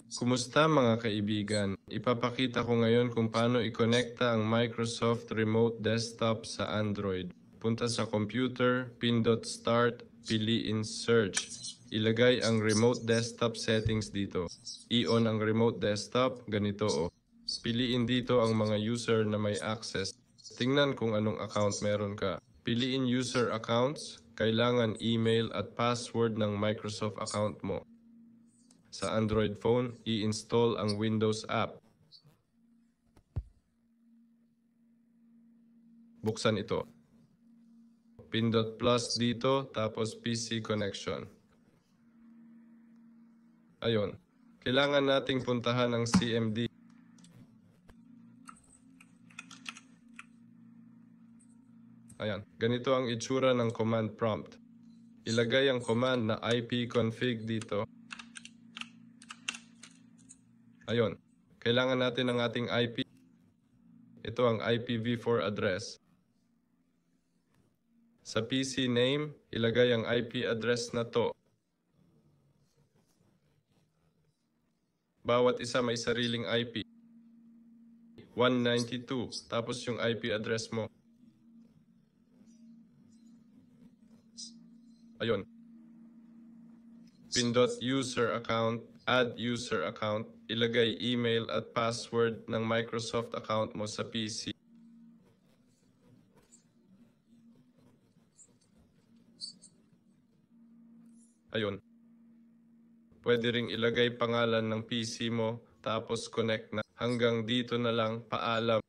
Kumusta mga kaibigan? Ipapakita ko ngayon kung paano i-connecta ang Microsoft Remote Desktop sa Android. Punta sa computer, pindot start, piliin search. Ilagay ang remote desktop settings dito. I-on ang remote desktop, ganito o. Piliin dito ang mga user na may access. Tingnan kung anong account meron ka. Piliin user accounts, kailangan email at password ng Microsoft account mo. Sa Android phone, i-install ang Windows app. Buksan ito. Pindot plus dito, tapos PC connection. Ayon. Kailangan nating puntahan ang CMD. Ayan. Ganito ang itsura ng command prompt. Ilagay ang command na ipconfig dito. Ayon. Kailangan natin ang ating IP. Ito ang IPv4 address. Sa PC name, ilagay ang IP address na to. Bawat isa may sariling IP. 192, tapos yung IP address mo. Ayun. Pindot user account, add user account, ilagay email at password ng Microsoft account mo sa PC. Ayun. Pwede ring ilagay pangalan ng PC mo, tapos connect na. Hanggang dito na lang, paalam.